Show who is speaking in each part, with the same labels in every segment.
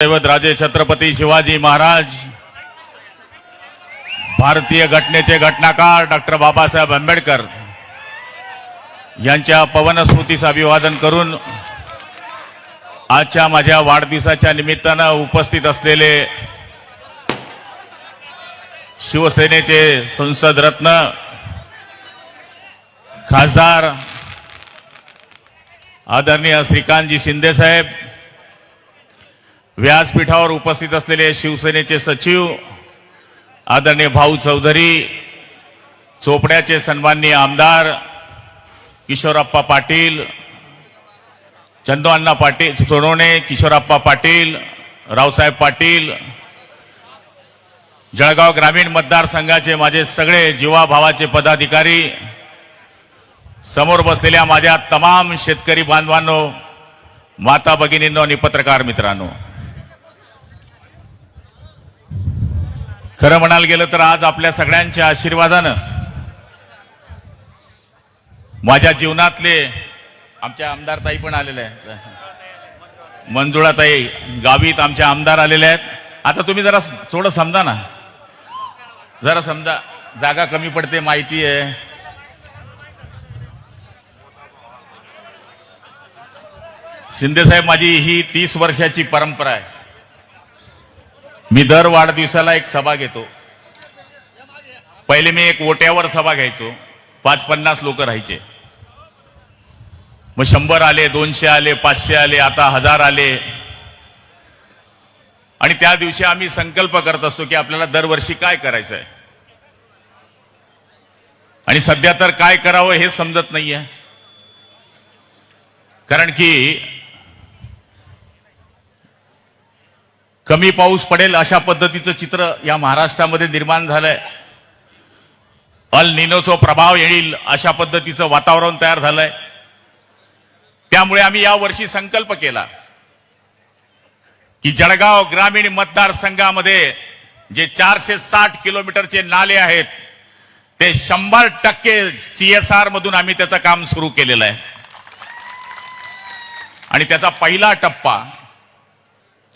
Speaker 1: राजे छत्रपती शिवाजी महाराज, भारतीय घटनेचे घटनाकार डॉक्टर बाबासाहेब आंबेडकर यांच्या पवन स्मृतीस अभिवादन करून आजच्या माझ्या वाढदिवसाच्या निमित्तानं उपस्थित असलेले शिवसेनेचे संसद रत्न खासदार आदरणीय श्रीकांतजी शिंदे साहेब, व्यासपीठावर उपस्थित असलेले शिवसेनेचे सचिव आदरणीय भाऊ चौधरी, चोपड्याचे सन्माननीय आमदार किशोरप्पा पाटील, चंदूअण्णा पाटील सोनवणे, किशोरप्पा पाटील, रावसाहेब पाटील, जळगाव ग्रामीण मतदारसंघाचे माझे सगळे जीवाभावाचे पदाधिकारी, समोर बसलेल्या माझ्या तमाम शेतकरी बांधवांनो, माता भगिनींनो आणि पत्रकार मित्रांनो, खरं म्हणायला गेलं तर आज आपल्या सगळ्यांच्या आशीर्वादानं माझ्या जीवनातले आमच्या आमदार ताई पण आलेले आहेत, मंजुळाताई गावीत आमच्या आमदार आलेले आहेत. आता तुम्ही जरा थोडं समजा ना, जरा समजा, जागा कमी पडते माहिती आहे. शिंदे साहेब, माझी ही 30 वर्षाची परंपरा आहे. मी दर वाढदिवसाला एक सभा घेतो. पहिले मी एक ओट्यावर सभा घ्यायचो, 550 लोक राहायचे. मग 100 आले, 200 आले, 500 आले, आता 1000 आले. आणि त्या दिवशी आम्ही संकल्प करत असतो की आपल्याला दरवर्षी काय करायचं आहे. आणि सध्या तर काय करावं हे समजत नाहीये, कारण की कमी पाऊस पडेल अशा पद्धतीचं चित्र या महाराष्ट्रामध्ये निर्माण झालंय. अल निनोचा प्रभाव येईल अशा पद्धतीचं वातावरण तयार झालंय. त्यामुळे आम्ही या वर्षी संकल्प केला की जळगाव ग्रामीण मतदारसंघामध्ये जे 460 किलोमीटरचे नाले आहेत ते 100% CSR मधून आम्ही त्याचं काम सुरू केलेलं आहे. आणि त्याचा पहिला टप्पा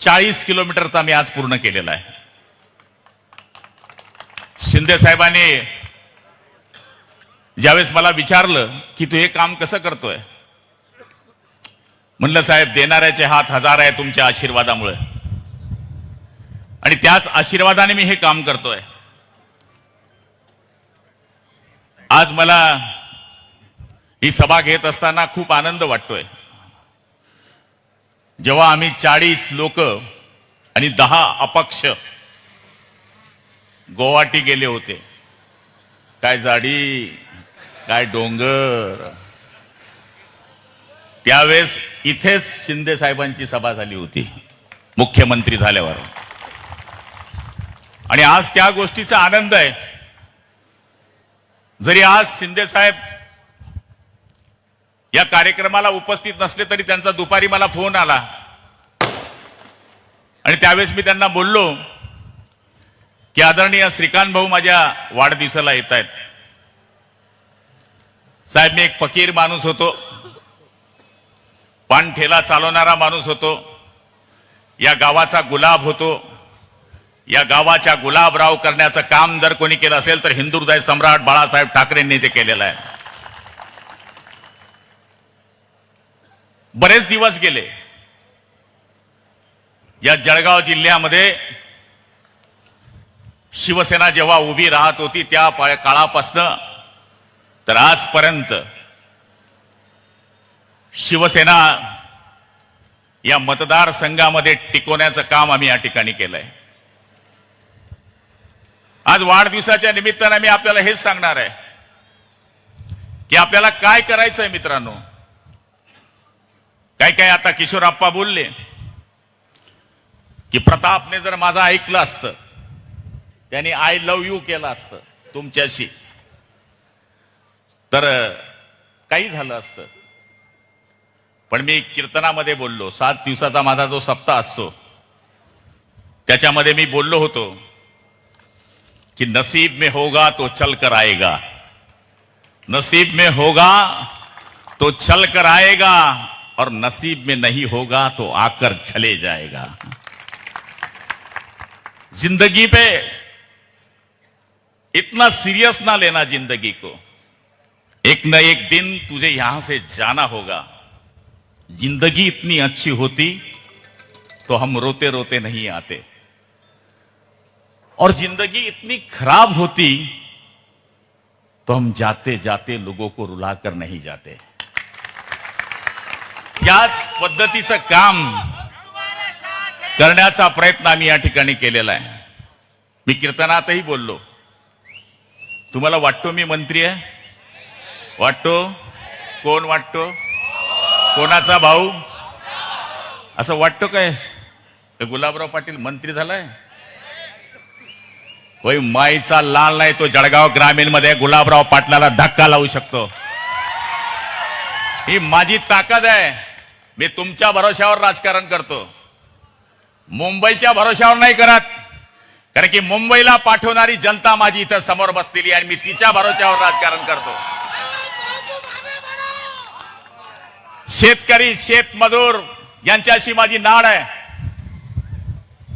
Speaker 1: 40 किलोमीटरचा मी आज पूर्ण केलेला आहे. शिंदे साहेबांनी ज्यावेळेस मला विचारलं की तू हे काम कसं करतोय, म्हणलं साहेब, देणाऱ्याचे हात 1000 आहे तुमच्या आशीर्वादामुळे, आणि त्याच आशीर्वादाने मी हे काम करतोय. आज मला ही सभा घेत असताना खूप आनंद वाटतोय. जेव्हा आम्ही 40 लोक आणि 10 अपक्ष गुवाहाटी गेले होते, काय झाडी, काय डोंगर, त्यावेळेस इथेच शिंदे साहेबांची सभा झाली होती मुख्यमंत्री झाल्यावर. आणि आज त्या गोष्टीचा आनंद आहे. जरी आज शिंदे साहेब या कार्यक्रमाला उपस्थित नसले तरी त्यांचा दुपारी मला फोन आला आणि त्यावेळेस मी त्यांना बोललो की आदरणीय श्रीकांत भाऊ माझ्या वाढदिवसाला येत आहेत. साहेब, मी एक फकीर माणूस होतो, पान ठेला चालवणारा माणूस होतो, या गावाचा गुलाब होतो. या गावाच्या गुलाबराव करण्याचं काम जर कोणी केलं असेल तर हिंदुहृदय सम्राट बाळासाहेब ठाकरेंनी ते केलेलं आहे. बरेच दिवस गेले. या जळगाव जिल्ह्यामध्ये शिवसेना जेव्हा उभी राहत होती त्या काळापासून तर आजपर्यंत शिवसेना या मतदारसंघामध्ये टिकवण्याचं काम आम्ही या ठिकाणी केलंय. आज वाढदिवसाच्या निमित्तानं मी आपल्याला हेच सांगणार आहे की आपल्याला काय करायचंय मित्रांनो. काय काय आता किशोरप्पा बोलले की प्रतापने जर माझं ऐकलं असतं, त्यांनी आय लव्ह यू केलं असतं तुमच्याशी, तर काही झालं असतं. पण मी कीर्तनामध्ये बोललो, 7 दिवसाचा माझा जो सप्ताह असतो त्याच्यामध्ये मी बोललो होतो कि नसीब में होगा तो चल कर आएगा, नसीब में होगा तो चल कर आएगा, और नसीब में नहीं होगा तो आकर चले जाएगा. जिंदगी पे इतना सीरियस ना लेना जिंदगी को, एक न एक दिन तुझे यहां से जाना होगा। जिंदगी इतनी अच्छी होती तो हम रोते रोते नहीं आते, और जिंदगी इतनी खराब होती तो हम जाते जाते लोगों को रुलाकर नहीं जाते। याच पद्धतीचं काम करण्याचा प्रयत्न आम्ही या ठिकाणी केलेला आहे। मी कीर्तनातही बोललो, तुम्हाला वाटतो मी मंत्री आहे? वाटतो? कोण वाटतो? कोणाचा भाऊ? असं वाटतो काय गुलाबराव पाटील मंत्री झालाय? होय, माईचा लाल नाही तो जळगाव ग्रामीण मध्ये गुलाबराव पाटलाला धक्का लावू शकतो। ही माझी ताकद आहे। मी तुमच्या भरोश्यावर राजकारण करतो, मुंबईच्या भरोश्यावर नाही करत, कारण की मुंबईला पाठवणारी जनता माझी इथं समोर बसलेली आहे आणि मी तिच्या भरोश्यावर राजकारण करतो। शेतकरी, शेतमजूर यांच्याशी माझी नाळ आहे।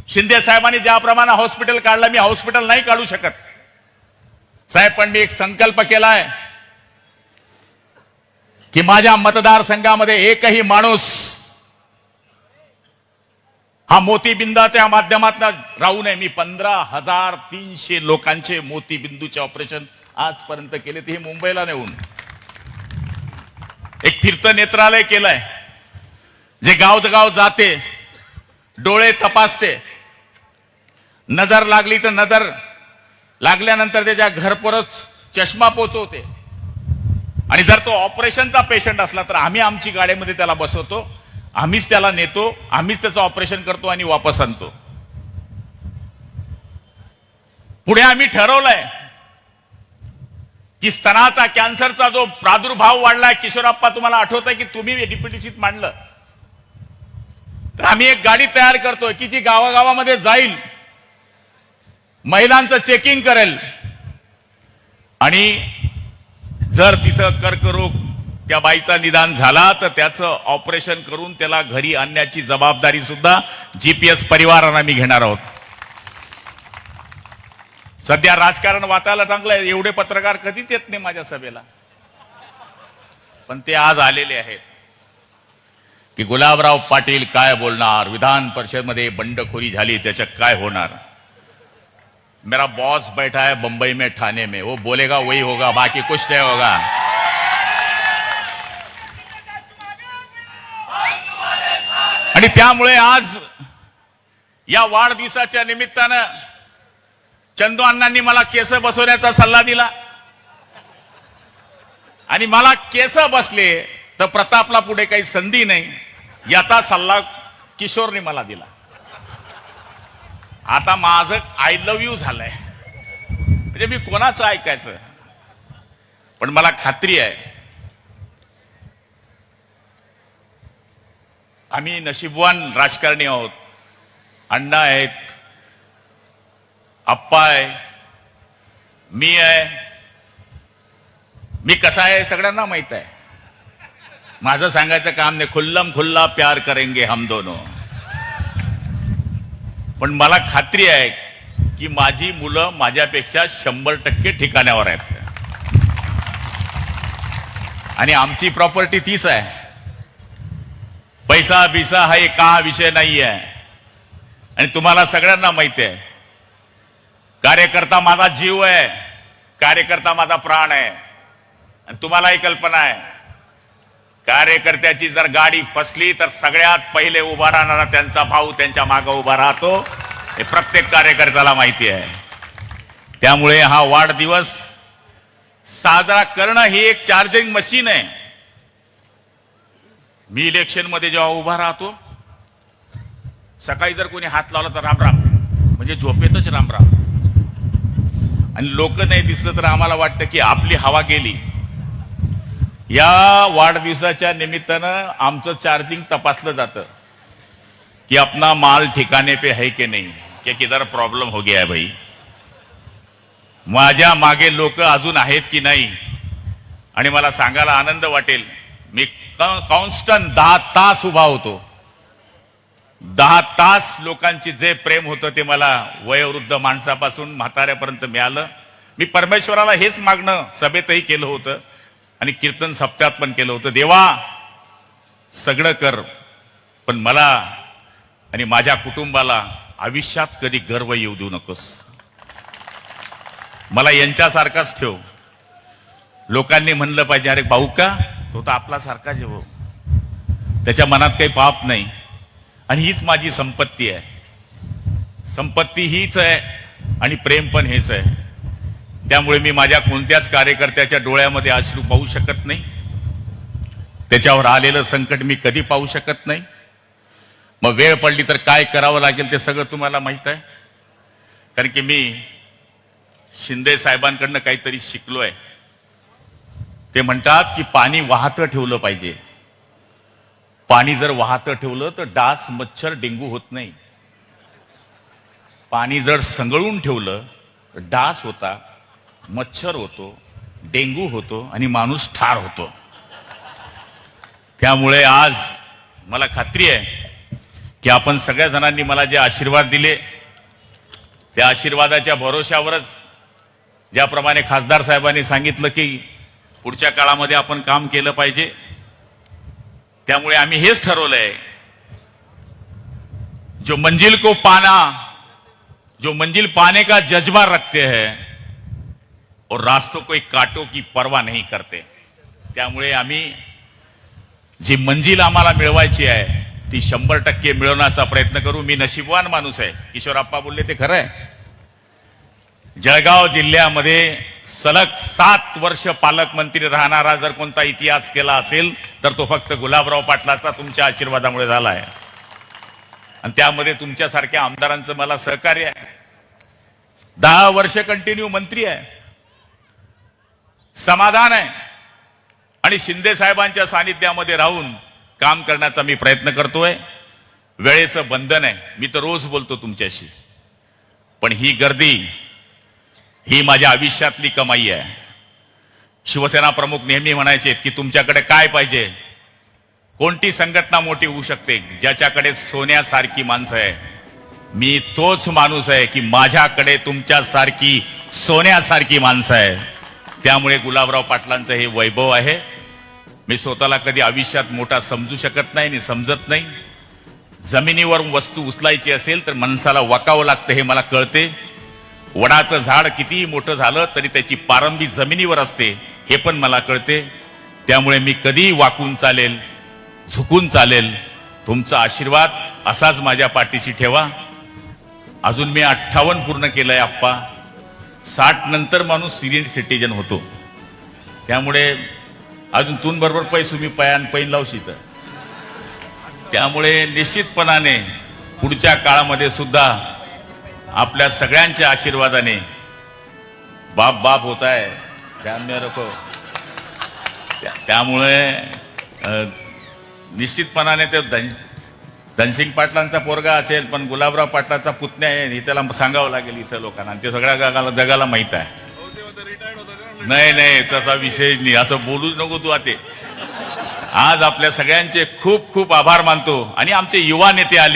Speaker 1: शिंदे साहेबांनी ज्याप्रमाणे हॉस्पिटल काढलं, मी हॉस्पिटल नाही काढू शकत साहेब, पण मी एक संकल्प केलाय की माझ्या मतदारसंघामध्ये एकही माणूस हा मोतीबिंदाच्या माध्यमातून राहू नये। मी 15,300 लोकांचे मोतीबिंदूचे ऑपरेशन आजपर्यंत केले, ते मुंबईला नेऊन एक फिरतं नेत्रालय केलंय, जे गावोगाव जाते, डोळे तपासते, नजर लागली तर नजर लागल्यानंतर त्याच्या घरपोच चष्मा पोचवते, आणि जर तो ऑपरेशनचा पेशंट असला तर आम्ही आमची गाडीमध्ये त्याला बसवतो, आम्हीच त्याला नेतो, आम्हीच त्याचं ऑपरेशन करतो आणि वापस आणतो। पुढे आम्ही ठरवलंय की स्तनाचा कॅन्सरचा जो प्रादुर्भाव वाढलाय, किशोरप्पा तुम्हाला आठवतंय की तुम्ही डीपीटीसीत मांडलं, तर आम्ही एक गाडी तयार करतोय की जी गावागावामध्ये जाईल, महिलांचं चेकिंग करेल, आणि जर तिथं कर्करोग त्या बाईचा निदान झाला तर त्याचं ऑपरेशन करून त्याला घरी आणण्याची जबाबदारी सुद्धा जीपीएस परिवारानं आम्ही घेणार आहोत। सध्या राजकारण वाचायला चांगलं आहे, एवढे पत्रकार कधीच येत नाही माझ्या सभेला, पण ते आज आलेले आहेत की गुलाबराव पाटील काय बोलणार, विधान परिषद मध्ये बंडखोरी झाली त्याचं काय होणार। मेरा बॉस बैठा है बंबई में, ठाणे में, वो बोलेगा वही होगा, बाकी कुछ नहीं होगा। आणि त्यामुळे आज या वाढदिवसाच्या निमित्तानं चंदू अण्णांनी मला केस बसवण्याचा सल्ला दिला, आणि मला केस बसले तर प्रतापला पुढे काही संधी नाही याचा सल्ला किशोरने मला दिला। आता माझं आय लव्ह यू झालंय, म्हणजे मी कोणाचं ऐकायचं, पण मला खात्री आहे आम्ही नशीबवान राजकारणी आहोत। अण्णा आहेत, आप्पा आहे, मी आहे, मी कसा आहे सगळ्यांना माहित आहे, माझं सांगायचं काम नाही, खुल्लम खुल्ला प्यार करेंगे हम दोनों। पण मला खात्री आहे की माझी मुलं माझ्यापेक्षा 100% ठिकाण्यावर आहेत, आणि आमची प्रॉपर्टी तीच आहे। पैसा बिसा हा एक का विषय नाही आहे, आणि तुम्हाला सगळ्यांना माहिती आहे कार्यकर्ता माझा जीव आहे, कार्यकर्ता माझा प्राण आहे, आणि तुम्हालाही कल्पना आहे कार्यकर्त्याची जर गाडी फसली तर सगळ्यात पहिले उभा राहणारा त्यांचा भाऊ त्यांच्या मागे उभा राहतो, हे प्रत्येक कार्यकर्त्याला माहिती आहे। त्यामुळे हा वाढदिवस साजरा करणं ही एक चार्जिंग मशीन आहे। मी इलेक्शन मध्ये जेव्हा उभा राहतो, सकाळी जर कोणी हात लावला तर रामराम, म्हणजे झोपेतच रामराम, आणि लोक नाही दिसलं तर आम्हाला वाटतं की आपली हवा गेली। या वाढदिवसाच्या निमित्तानं आमचं चार्जिंग तपासलं जातं कि अपना माल ठिकाने पे है कि नहीं, क्या किधर प्रॉब्लेम हो गया है भाई, माझ्या मागे लोक अजून आहेत की नाही। आणि मला सांगायला आनंद वाटेल, मी कॉन्स्टंट 10 तास उभा होतो, 10 तास लोकांची जे प्रेम होतं ते मला वयोवृद्ध माणसापासून म्हाताऱ्यापर्यंत मिळालं. मी परमेश्वराला हेच मागणं सभेतही केलं होतं आणि कीर्तन सप्त्यात पण केलं होतं, देवा सगळं कर, पण मला आणि माझ्या कुटुंबाला आयुष्यात कधी गर्व येऊ देऊ नकोस. मला यांच्यासारखाच ठेव. लोकांनी म्हणलं पाहिजे, अरे भाऊ का, तो तर आपल्यासारखाच आहे भाऊ, त्याच्या मनात काही पाप नाही. आणि हीच माझी संपत्ती आहे. संपत्ती हीच आहे आणि प्रेम पण हेच आहे. त्यामुळे मी माझ्या कोणत्याच कार्यकर्त्याच्या डोळ्यामध्ये अश्रू पाहू शकत नाही. त्याच्यावर आलेलं संकट मी कधी पाहू शकत नाही. मग वेळ पडली तर काय करावं लागेल ते सगळं तुम्हाला माहित आहे. कारण की मी शिंदे साहेबांकडनं काहीतरी शिकलोय. ते म्हणतात की पाणी वाहतं ठेवलं पाहिजे. पाणी जर वाहतं ठेवलं तर डास, मच्छर, डेंगू होत नाही. पाणी जर संगळून ठेवलं तर डास होता, मच्छर होतो, डेंगू होतो आणि माणूस ठार होतो. त्यामुळे आज मला खात्री आहे की आपण सगळ्या जणांनी मला जे आशीर्वाद दिले त्या आशीर्वादाच्या भरोश्यावरच, ज्याप्रमाणे खासदार साहेबांनी सांगितलं की पुढच्या काळामध्ये आपण काम केलं पाहिजे, त्यामुळे आम्ही हेच ठरवलंय, जो मंजिल पाने का जज्बा रखते हैं और रास्तों को एक कांटों की परवा नहीं करते. त्यामुळे आम्ही जी मंजिल आम्हाला मिळवायची आहे ती 100% मिळवण्याचा प्रयत्न करू. मी नशीबवान माणूस आहे. किशोरप्पा बोलले ते खरं आहे. जळगाव जिल्ह्यामध्ये सलग 7 वर्ष पालकमंत्री राहणारा जर कोणता इतिहास केला असेल तर तो फक्त गुलाबराव पाटलाचा तुमच्या आशीर्वादामुळे झाला आहे. आणि त्यामध्ये तुमच्यासारख्या आमदारांचं मला सहकार्य आहे. 10 वर्ष कंटिन्यू मंत्री आहे, समाधान आहे आणि शिंदे साहेबांच्या सानिध्यामध्ये राहून काम करण्याचा मी प्रयत्न करतोय. वेळेचं बंधन आहे. मी तर रोज बोलतो तुमच्याशी, पण ही गर्दी ही माझ्या आयुष्यातली कमाई आहे. शिवसेना प्रमुख नेहमी म्हणायचे की तुमच्याकडे काय पाहिजे, कोणती संघटना मोठी होऊ शकते, ज्याच्याकडे सोन्यासारखी माणसं आहे. मी तोच माणूस आहे की माझ्याकडे तुमच्यासारखी सोन्यासारखी माणसं आहे. त्यामुळे गुलाबराव पाटलांचं हे वैभव आहे. मी स्वतःला कधी आयुष्यात मोठा समजू शकत नाही आणि समजत नाही. जमिनीवर वस्तू उचलायची असेल तर माणसाला वाकावं लागतं हे मला कळते. वडाचं झाड कितीही मोठं झालं तरी त्याची पारंबी जमिनीवर असते हे पण मला कळते. त्यामुळे मी कधीही वाकून चालेल, झुकून चालेल. तुमचा आशीर्वाद असाच माझ्या पाठीशी ठेवा. अजून मी 58 पूर्ण केलंय आप्पा. 60 नंतर माणूस सिनियर सिटीजन होतो. त्यामुळे अजून तून बरोबर पैसू मी पैन लावशी तर. त्यामुळे निश्चितपणाने पुढच्या काळामध्ये सुद्धा आपल्या सगळ्यांच्या आशीर्वादाने बाप होत आहे. ध्यान में रखो. त्यामुळे निश्चितपणाने ते धनसिंग पाटलांचा पोरगा असेल पण गुलाबराव पाटलाचा पुतण्या आहे हे त्याला सांगावं लागेल इथं लोकांना. ते सगळ्या जगाला माहित आहे. नाही तसा विषय नाही. असं बोलूच नको तू आता. आज आपल्या सगळ्यांचे खूप खूप आभार मानतो आणि आमचे युवा नेते आले.